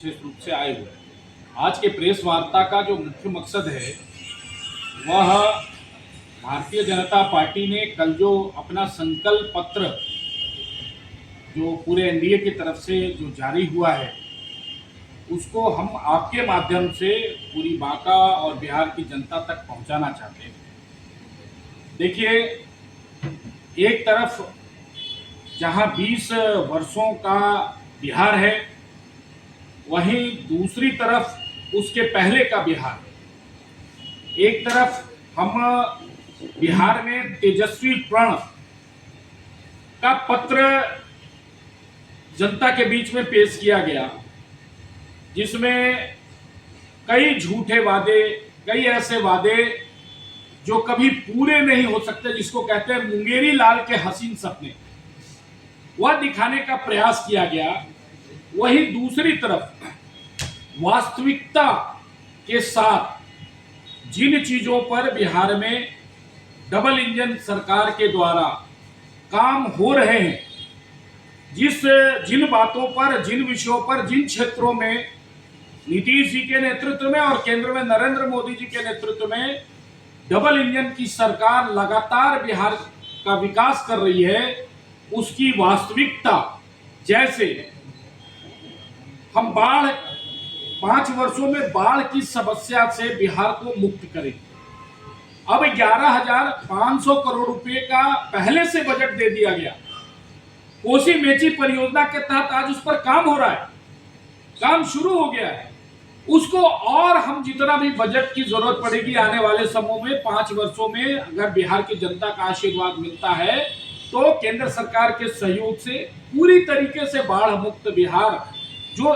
विशेष रूप से आए हुए हैं। आज के प्रेस वार्ता का जो मुख्य मकसद है वह भारतीय जनता पार्टी ने कल जो अपना संकल्प पत्र जो पूरे एनडीए की तरफ से जो जारी हुआ है उसको हम आपके माध्यम से पूरी बांका और बिहार की जनता तक पहुंचाना चाहते हैं। देखिए, एक तरफ जहां 20 वर्षों का बिहार है, वहीं दूसरी तरफ उसके पहले का बिहार है। एक तरफ हम बिहार में तेजस्वी प्रण का पत्र जनता के बीच में पेश किया गया, जिसमें कई झूठे वादे, कई ऐसे वादे जो कभी पूरे नहीं हो सकते, जिसको कहते हैं मुंगेरी लाल के हसीन सपने, वह दिखाने का प्रयास किया गया। वही दूसरी तरफ वास्तविकता के साथ जिन चीजों पर बिहार में डबल इंजन सरकार के द्वारा काम हो रहे हैं, जिन बातों पर, जिन विषयों पर, जिन क्षेत्रों में नीतीश जी के नेतृत्व में और केंद्र में नरेंद्र मोदी जी के नेतृत्व में डबल इंजन की सरकार लगातार बिहार का विकास कर रही है, उसकी वास्तविकता, जैसे हम 5 वर्षों में बाढ़ की समस्या से बिहार को मुक्त करें। अब 11,500 करोड़ रुपए का पहले से बजट दे दिया गया। कोसी मेची परियोजना के तहत आज उस पर काम हो रहा है, काम शुरू हो गया है। उसको और हम जितना भी बजट की जरूरत पड़ेगी आने वाले समय में, 5 वर्षों में, अगर बिहार की जनता का आशीर्वाद मिलता है तो केंद्र सरकार के सहयोग से पूरी तरीके से बाढ़ मुक्त बिहार, जो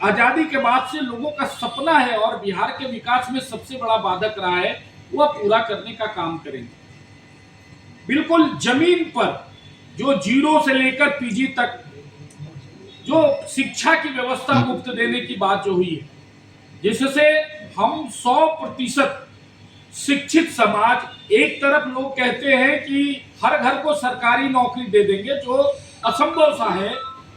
आजादी के बाद से लोगों का सपना है और बिहार के विकास में सबसे बड़ा बाधक रहा है, वह पूरा करने का काम करेंगे। बिल्कुल जमीन पर जो 0 से लेकर पीजी तक जो शिक्षा की व्यवस्था मुफ्त देने की बात जो हुई है, जिससे हम 100% शिक्षित समाज, एक तरफ लोग कहते हैं कि हर घर को सरकारी नौकरी दे देंगे, जो असंभव सा है,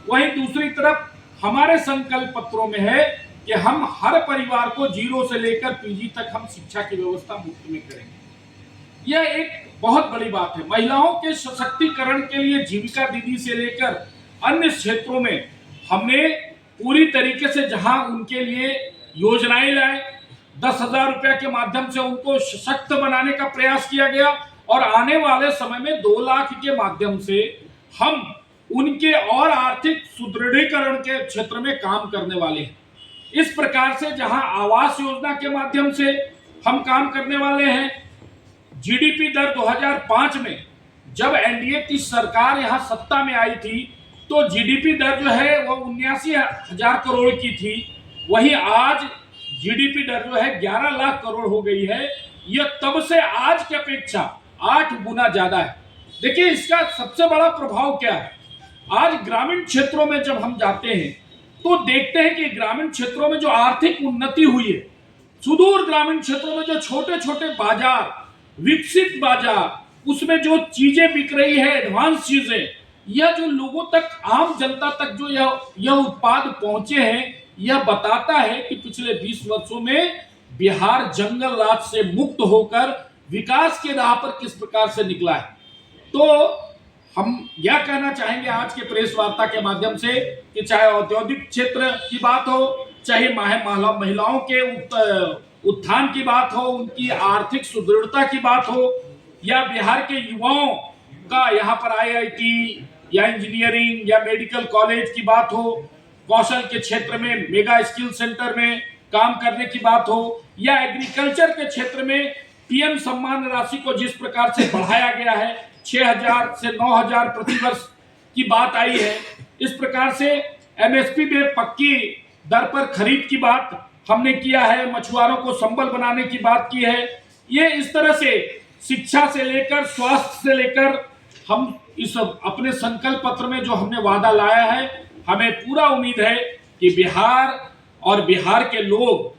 वहीं दूसरी तरफ हमारे संकल्प पत्रों में है कि हम हर परिवार को 0 से लेकर पीजी तक हम शिक्षा की व्यवस्था मुफ्त में करेंगे। यह एक बहुत बड़ी बात है। महिलाओं के सशक्तिकरण के लिए जीविका दीदी से लेकर अन्य क्षेत्रों में हमने पूरी तरीके से जहां उनके लिए योजनाएं लाए, 10,000 रुपया के माध्यम से उनको सशक्त बनाने का प्रयास किया गया और आने वाले समय में 2 लाख के माध्यम से हम उनके और आर्थिक सुदृढ़ीकरण के क्षेत्र में काम करने वाले हैं। इस प्रकार से जहां आवास योजना के माध्यम से हम काम करने वाले हैं, जीडीपी दर 2005 में जब एनडीए की सरकार यहां सत्ता में आई थी तो जीडीपी दर जो है वो 79,000 करोड़ की थी, वहीं आज जीडीपी दर जो है 11 लाख करोड़ हो गई है। यह तब से आज की अपेक्षा 8 गुना ज्यादा है। देखिए, इसका सबसे बड़ा प्रभाव क्या है। आज ग्रामीण क्षेत्रों में जब हम जाते हैं तो देखते हैं कि ग्रामीण क्षेत्रों में जो आर्थिक उन्नति हुई है, सुदूर ग्रामीण क्षेत्रों में जो छोटे छोटे बाजार, विकसित बाजार, उसमें जो चीजें बिक रही है, एडवांस चीजें, यह जो लोगों तक, आम जनता तक जो यह उत्पाद पहुंचे हैं, यह बताता है कि पिछले 20 वर्षों में बिहार जंगल राज से मुक्त होकर विकास के राह पर किस प्रकार से निकला है। तो हम यह कहना चाहेंगे आज के प्रेस वार्ता के माध्यम से कि चाहे औद्योगिक क्षेत्र की बात हो, चाहे महिलाओं के उत्थान की बात हो, उनकी आर्थिक सुदृढ़ता की बात हो, या बिहार के युवाओं का यहाँ पर आईआईटी या इंजीनियरिंग या मेडिकल कॉलेज की बात हो, कौशल के क्षेत्र में मेगा स्किल सेंटर में काम करने की बात हो, या एग्रीकल्चर के क्षेत्र में पीएम सम्मान राशि को जिस प्रकार से बढ़ाया गया है, 6,000 से 9,000 प्रति वर्ष की बात आई है, इस प्रकार से एमएसपी में पक्की दर पर खरीद की बात हमने किया है, मछुआरों को संबल बनाने की बात की है। ये इस तरह से शिक्षा से लेकर स्वास्थ्य से लेकर हम इस अपने संकल्प पत्र में जो हमने वादा लाया है, हमें पूरा उम्मीद है कि बिहार और बिहार के लोग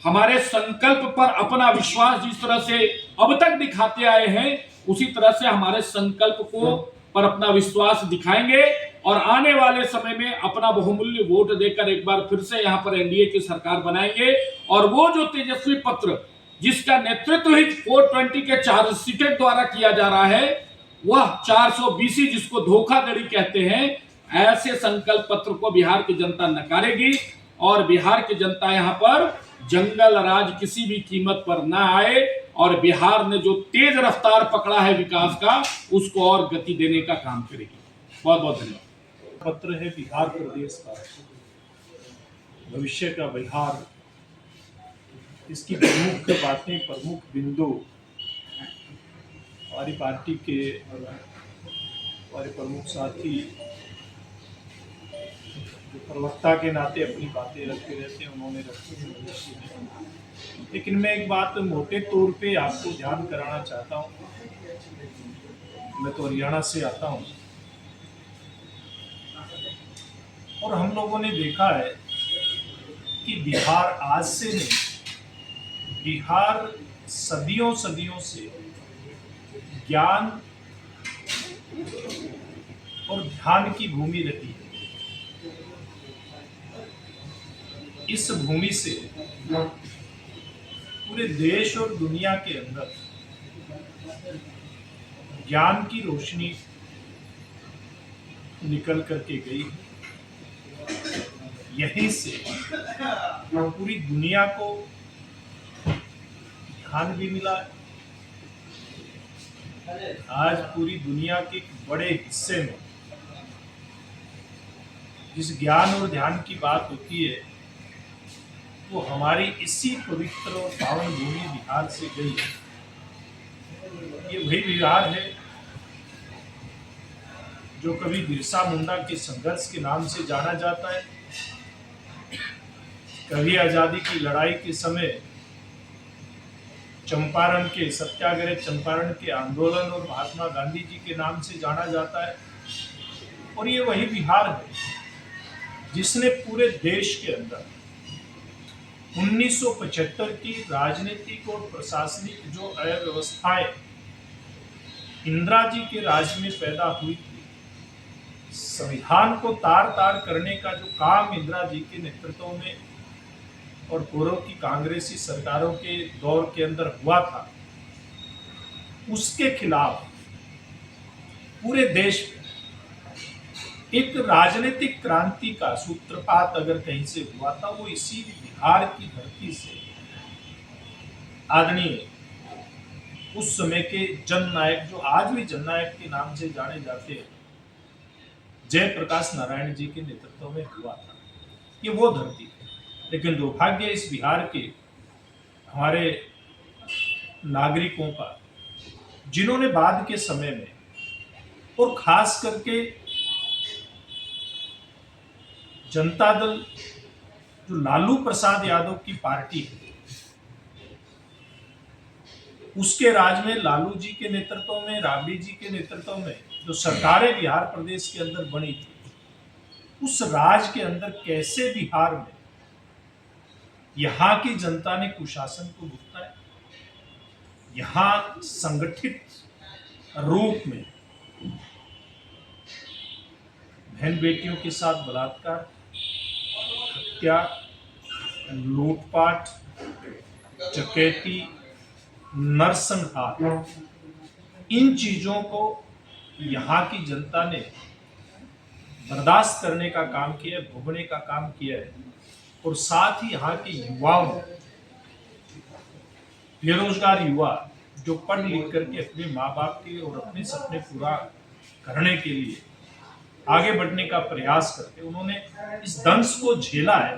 हमारे संकल्प पर अपना विश्वास जिस तरह से अब तक दिखाते आए हैं, उसी तरह से हमारे संकल्प को पर अपना विश्वास दिखाएंगे और आने वाले समय में अपना बहुमूल्य वोट देकर एक बार फिर से यहाँ पर एनडीए की सरकार बनाएंगे। और वो जो तेजस्वी पत्र जिसका नेतृत्व ही 420 के चार्जशीटेड द्वारा किया जा रहा है, वह 420 जिसको धोखाधड़ी कहते हैं, ऐसे संकल्प पत्र को बिहार की जनता नकारेगी और बिहार की जनता यहाँ पर जंगल राज किसी भी कीमत पर ना आए और बिहार ने जो तेज रफ्तार पकड़ा है विकास का, उसको और गति देने का काम करेगी। बहुत बहुत धन्यवाद। पत्र है बिहार प्रदेश का, भविष्य का बिहार, इसकी प्रमुख बातें, प्रमुख बिंदु हमारी पार्टी के हमारे प्रमुख साथी जो प्रवक्ता के नाते अपनी बातें रखते रहते हैं, उन्होंने रखी है। लेकिन मैं एक बात मोटे तौर पे आपको ध्यान कराना चाहता हूँ। मैं तो हरियाणा से आता हूँ और हम लोगों ने देखा है कि बिहार आज से नहीं, बिहार सदियों सदियों से ज्ञान और ध्यान की भूमि रही है। इस भूमि से पूरे देश और दुनिया के अंदर ज्ञान की रोशनी निकल करके गई। यहीं से पूरी दुनिया को ध्यान भी मिला। आज पूरी दुनिया के एक बड़े हिस्से में जिस ज्ञान और ध्यान की बात होती है, वो हमारी इसी पवित्र और पावन भूमि बिहार से गई है। ये वही बिहार है जो कभी बिरसा मुंडा के संघर्ष के नाम से जाना जाता है, कभी आजादी की लड़ाई के समय चंपारण के सत्याग्रह, चंपारण के आंदोलन और महात्मा गांधी जी के नाम से जाना जाता है। और ये वही बिहार है जिसने पूरे देश के अंदर 1975 की राजनीतिक और प्रशासनिक जो अव्यवस्थाएं इंदिरा जी के राज में पैदा हुई थी, संविधान को तार तार करने का जो काम इंदिरा जी के नेतृत्व में और पूर्व की कांग्रेसी सरकारों के दौर के अंदर हुआ था, उसके खिलाफ पूरे देश में एक राजनीतिक क्रांति का सूत्रपात अगर कहीं से हुआ था, वो इसी बिहार की धरती से आदरणीय उस समय के जननायक, जो आज भी जननायक के नाम से जाने जाते हैं, जयप्रकाश नारायण जी के नेतृत्व में हुआ था। ये वो धरती है। लेकिन दुर्भाग्य इस बिहार के हमारे नागरिकों का, जिन्होंने बाद के समय में और खास करके जनता दल जो लालू प्रसाद यादव की पार्टी है, उसके राज में लालू जी के नेतृत्व में, राबड़ी जी के नेतृत्व में जो सरकारें बिहार प्रदेश के अंदर बनी थी, उस राज के अंदर कैसे बिहार में यहाँ की जनता ने कुशासन को भुगता है। यहाँ संगठित रूप में बहन बेटियों के साथ बलात्कार, हत्या, लूटपाट, डकैती, नरसंहार, इन चीजों को यहाँ की जनता ने बर्दाश्त करने का काम किया है, भोगने का काम किया है। और साथ ही यहाँ के युवाओं, बेरोजगार युवा जो पढ़ लिख करके अपने माँ बाप के और अपने सपने पूरा करने के लिए आगे बढ़ने का प्रयास करते, उन्होंने इस दंश को झेला है।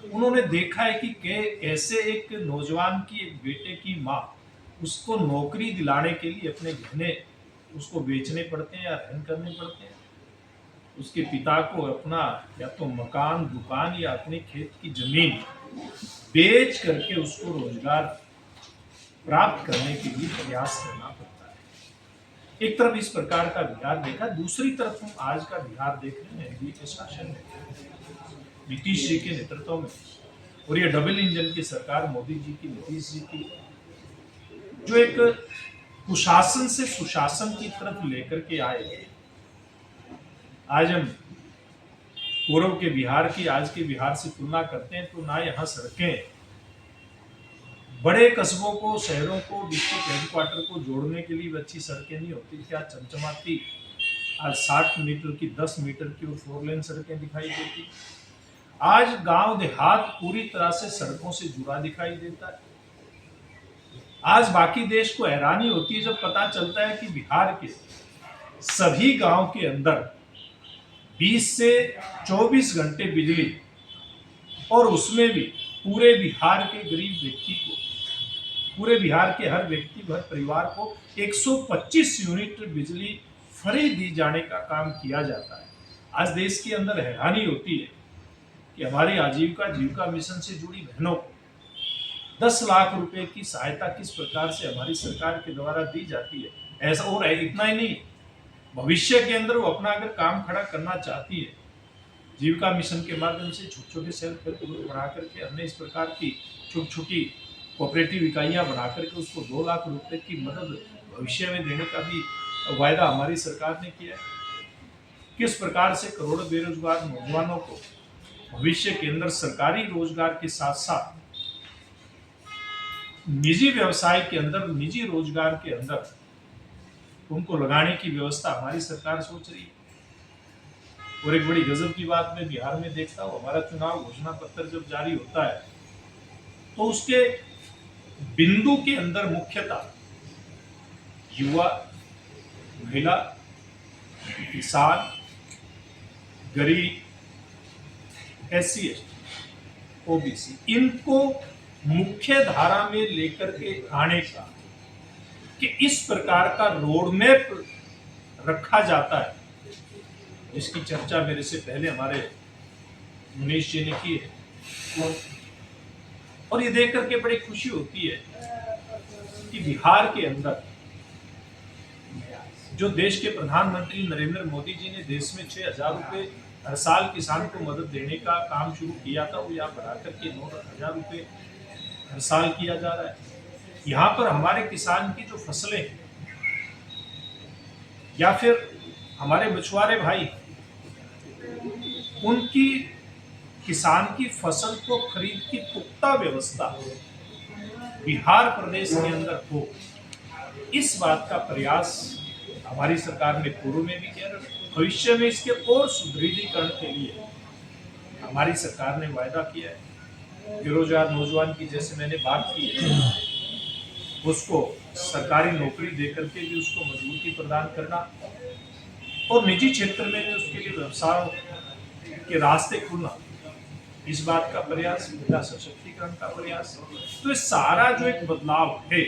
उन्होंने देखा है कि कैसे एक नौजवान की, एक बेटे की माँ, उसको नौकरी दिलाने के लिए अपने गहने उसको बेचने पड़ते हैं या रहन करने पड़ते हैं। उसके पिता को अपना या तो मकान, दुकान या अपने खेत की जमीन बेच करके उसको रोजगार प्राप्त करने के लिए प्रयास करना पड़ता है। एक तरफ इस प्रकार का बिहार देखा, दूसरी तरफ हम आज का बिहार देख रहे हैं एनडीए के शासन में, नीतीश जी के नेतृत्व में। और ये डबल इंजन की सरकार मोदी जी की, नीतीश जी की, जो एक कुशासन से सुशासन की तरफ लेकर के आए, आज हम पूर्व के बिहार की आज के बिहार से तुलना करते हैं तो ना यहाँ सड़कें बड़े कस्बों को, शहरों को, डिस्ट्रिक्ट हेडक्वार्टर को जोड़ने के लिए अच्छी सड़कें नहीं होती, क्या चमचमाती आज 60 मीटर की, 10 मीटर की और 4 लेन सड़कें दिखाई देती। आज गांव देहात पूरी तरह से सड़कों से जुड़ा दिखाई देता है। आज बाकी देश को हैरानी होती है जब पता चलता है कि बिहार के सभी गांव के अंदर 20 से 24 घंटे बिजली, और उसमें भी पूरे बिहार के गरीब व्यक्ति को, पूरे बिहार के हर व्यक्ति, हर परिवार को 125 यूनिट बिजली फ्री दी जाने का काम किया जाता है। आज देश के अंदर हैरानी होती है कि हमारी जीविका मिशन से जुड़ी बहनों को 10 लाख रुपए की सहायता किस प्रकार से हमारी सरकार के द्वारा दी जाती है। ऐसा और है, इतना ही नहीं, भविष्य के अंदर वो अपना अगर काम खड़ा करना चाहती है, जीविका मिशन के माध्यम से छोटे छोटे सेल्फ हेल्प ग्रुप बना करके हमने इस प्रकार की छोटी छोटी कोऑपरेटिव इकाइयां बना करके उसको 2 लाख रुपए की मदद भविष्य में देने का भी वायदा हमारी सरकार ने किया है। किस प्रकार से करोड़ों बेरोजगार नौजवानों को भविष्य के अंदर सरकारी रोजगार के साथ साथ निजी व्यवसाय के अंदर, निजी रोजगार के अंदर उनको लगाने की व्यवस्था हमारी सरकार सोच रही है। और एक बड़ी गजब की बात मैं बिहार में देखता हूँ, हमारा चुनाव घोषणा पत्र जब जारी होता है तो उसके बिंदु के अंदर मुख्यतः युवा, महिला, किसान, गरीब, SC, ST, OBC, इनको मुख्य धारा में लेकर के आने का, कि इस प्रकार का रोड मैप रखा जाता है, जिसकी चर्चा मेरे से पहले हमारे मनीष जी ने की है। और ये देख करके बड़ी खुशी होती है कि बिहार के अंदर जो देश के प्रधानमंत्री नरेंद्र मोदी जी ने देश में 6,000 रुपए हर साल किसान को मदद देने का काम शुरू किया था, वो यहाँ बढ़ा करके 9,000 रुपए हर साल किया जा रहा है। यहाँ पर हमारे किसान की जो फसलें हैं या फिर हमारे मछुआरे भाई, उनकी किसान की फसल को खरीद की पुख्ता व्यवस्था बिहार प्रदेश के अंदर हो, इस बात का प्रयास हमारी सरकार ने पूर्व में भी किया। भविष्य में इसके और सुदृढ़ीकरण के लिए हमारी सरकार ने वायदा किया है। बेरोजगार नौजवान की जैसे मैंने बात की है, उसको सरकारी नौकरी देकर के भी उसको मजबूती प्रदान करना, और निजी क्षेत्र में भी उसके लिए व्यवसाय के रास्ते खुलना, इस बात का प्रयास, महिला सशक्तिकरण का प्रयास। तो ये सारा जो एक बदलाव है,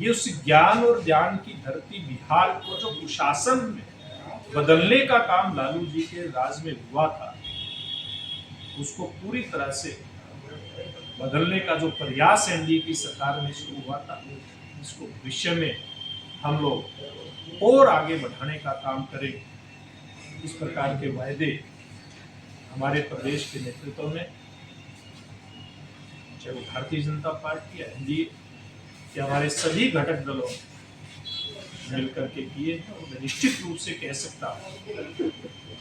ये उस ज्ञान और ध्यान की धरती बिहार को जो कुशासन में बदलने का काम लालू जी के राज में हुआ था, उसको पूरी तरह से बदलने का जो प्रयास एनडीए की सरकार में शुरू हुआ था, इसको भविष्य में हम लोग और आगे बढ़ाने का काम करें। इस प्रकार के वायदे हमारे प्रदेश के नेतृत्व में, चाहे वो भारतीय जनता पार्टी या एनडीए या हमारे सभी घटक दलों मिलकर के किए। मैं निश्चित रूप से कह सकता हूँ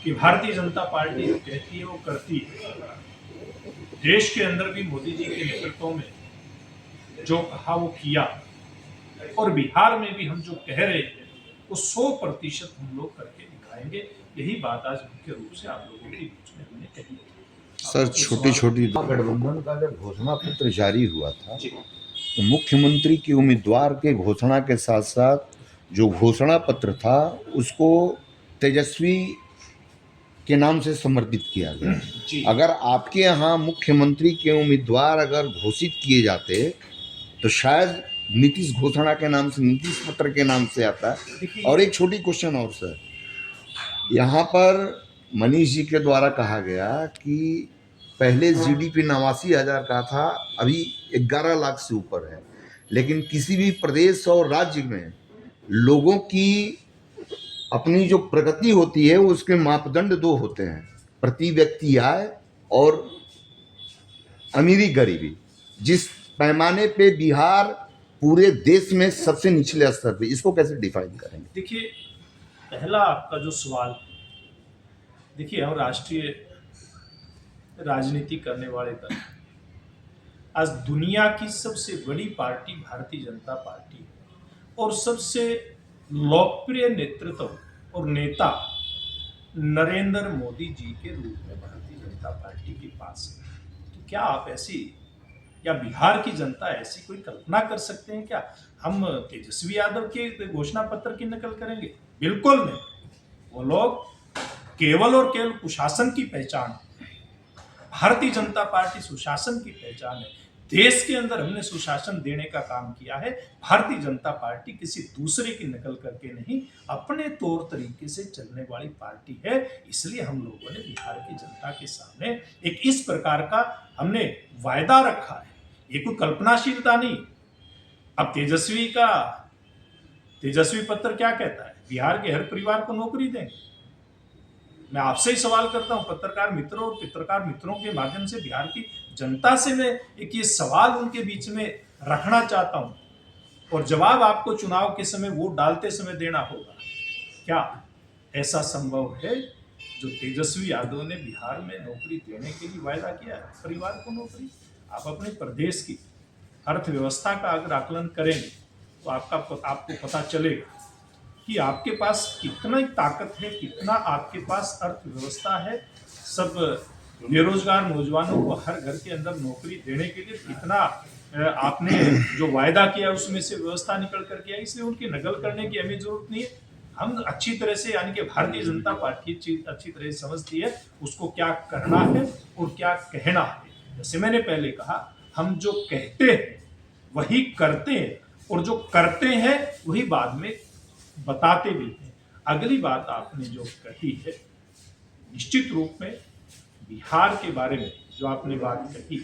कि भारतीय जनता पार्टी जो कहती है वो करती है। देश के अंदर भी मोदी जी के नेतृत्व में जो कहा वो किया, और बिहार में भी हम जो कह रहे हैं वो 100% हम लोग करके दिखाएंगे। यही बात आज मुख्य रूप से आप लोगों के बीच में हमने कही है। सर, छोटी छोटी गठबंधन का जब घोषणा पत्र जारी हुआ था जी, तो मुख्यमंत्री के उम्मीदवार के घोषणा के साथ साथ जो घोषणा पत्र था उसको तेजस्वी के नाम से समर्पित किया गया। जी। अगर आपके यहाँ मुख्यमंत्री के उम्मीदवार अगर घोषित किए जाते तो शायद नीतीश घोषणा के नाम से, नीतीश पत्र के नाम से आता। और एक छोटी क्वेश्चन और सर, यहाँ पर मनीष जी के द्वारा कहा गया कि पहले जीडीपी 89,000 का था, अभी 11 लाख से ऊपर है, लेकिन किसी भी प्रदेश और राज्य में लोगों की अपनी जो प्रगति होती है उसके मापदंड 2 होते हैं, प्रति व्यक्ति आय और अमीरी गरीबी। जिस पैमाने पे बिहार पूरे देश में सबसे निचले स्तर पे, इसको कैसे डिफाइन करेंगे? देखिए, पहला आपका जो सवाल देखिए, हम राष्ट्रीय राजनीति करने वाले दल हैं। आज दुनिया की सबसे बड़ी पार्टी भारतीय जनता पार्टी है और सबसे लोकप्रिय नेतृत्व और नेता नरेंद्र मोदी जी के रूप में भारतीय जनता पार्टी के पास है। तो क्या आप ऐसी या बिहार की जनता ऐसी कोई कल्पना कर सकते हैं क्या हम तेजस्वी यादव के घोषणा पत्र की नकल करेंगे? बिल्कुल नहीं। वो लोग केवल और केवल कुशासन की पहचान है। भारतीय जनता पार्टी सुशासन की पहचान है। देश के अंदर हमने सुशासन देने का काम किया है। भारतीय जनता पार्टी किसी दूसरे की नकल करके नहीं, अपने तौर तरीके से चलने वाली पार्टी है। इसलिए हम लोगों ने बिहार की जनता के सामने एक इस प्रकार का हमने वायदा रखा है। ये कोई कल्पनाशीलता नहीं। अब तेजस्वी पत्र क्या कहता है? बिहार के हर परिवार को नौकरी देंगे। मैं आपसे ही सवाल करता हूं, पत्रकार मित्रों और पत्रकार मित्रों के माध्यम से बिहार की जनता से मैं एक ये सवाल उनके बीच में रखना चाहता हूं और जवाब आपको चुनाव के समय वोट डालते समय देना होगा। क्या ऐसा संभव है जो तेजस्वी यादव ने बिहार में नौकरी देने के लिए वायदा किया है, परिवार को नौकरी? आप अपने प्रदेश की अर्थव्यवस्था का अगर आकलन करेंगे तो आपको पता चलेगा कि आपके पास कितना ताकत है, कितना आपके पास अर्थव्यवस्था है। सब बेरोजगार नौजवानों को हर घर के अंदर नौकरी देने के लिए कितना आपने जो वायदा किया उसमें से व्यवस्था निकल कर के आई। इसलिए उनकी नकल करने की हमें जरूरत नहीं है। हम अच्छी तरह से, यानी कि भारतीय जनता पार्टी चीज अच्छी तरह से समझती है उसको क्या करना है और क्या कहना है। जैसे मैंने पहले कहा, हम जो कहते हैं वही करते हैं और जो करते हैं वही बाद में बताते भी हैं। अगली बात आपने जो कही है, निश्चित रूप में बिहार के बारे में जो आपने बात कही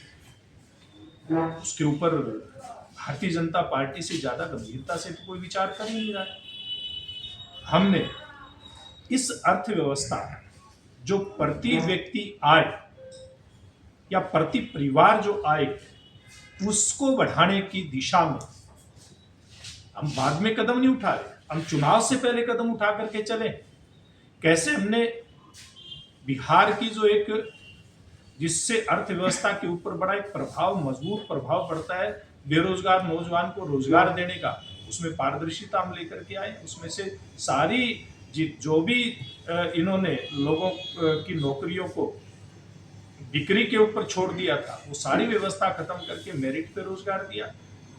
उसके ऊपर भारतीय जनता पार्टी से ज्यादा गंभीरता से तो कोई विचार कर ही नहीं रहा है। हमने इस अर्थव्यवस्था जो प्रति व्यक्ति आय या प्रति परिवार जो आय उसको बढ़ाने की दिशा में हम बाद में कदम नहीं उठा रहे, हम चुनाव से पहले कदम उठा करके चले। कैसे हमने बिहार की जो एक, जिससे अर्थव्यवस्था के ऊपर बड़ा एक मजबूत प्रभाव पड़ता है, बेरोजगार नौजवान को रोजगार देने का, उसमें पारदर्शिता हम लेकर के आए। उसमें से सारी जो भी इन्होंने लोगों की नौकरियों को बिक्री के ऊपर छोड़ दिया था, वो सारी व्यवस्था खत्म करके मेरिट पे रोजगार दिया।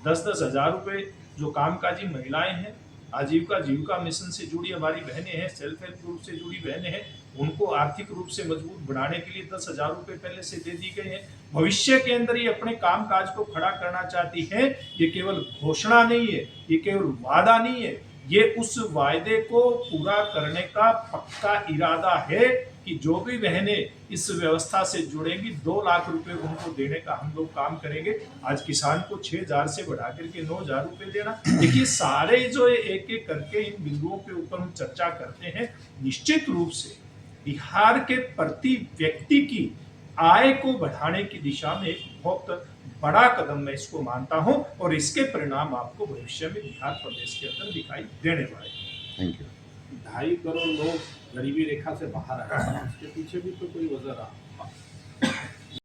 10-10 हजार रुपए जो कामकाजी महिलाएं हैं, जीविका मिशन से जुड़ी हमारी बहनें हैं, सेल्फ हेल्प ग्रुप से जुड़ी बहनें हैं, उनको आर्थिक रूप से मजबूत बनाने के लिए 10,000 रुपए पहले से दे दी गए हैं। भविष्य के अंदर ये अपने कामकाज को खड़ा करना चाहती है। ये केवल घोषणा नहीं है, ये केवल वादा नहीं है, ये उस वायदे को पूरा करने का पक्का इरादा है कि जो भी बहनें इस व्यवस्था से जुड़ेंगी 2 लाख रुपए उनको देने का हम लोग काम करेंगे। आज किसान को 6,000 से बढ़ा करके 9,000 रुपए देना। देखिए, सारे जो एक एक करके इन बिंदुओं के ऊपर हम चर्चा करते हैं, निश्चित रूप से बिहार के प्रति व्यक्ति की आय को बढ़ाने की दिशा में एक बहुत बड़ा कदम मैं इसको मानता हूं और इसके परिणाम आपको भविष्य में बिहार प्रदेश के अंदर दिखाई देने वाले हैं। Thank you. 2.5 करोड़ लोग गरीबी रेखा से बाहर आए, उसके पीछे भी तो कोई वजह रहा।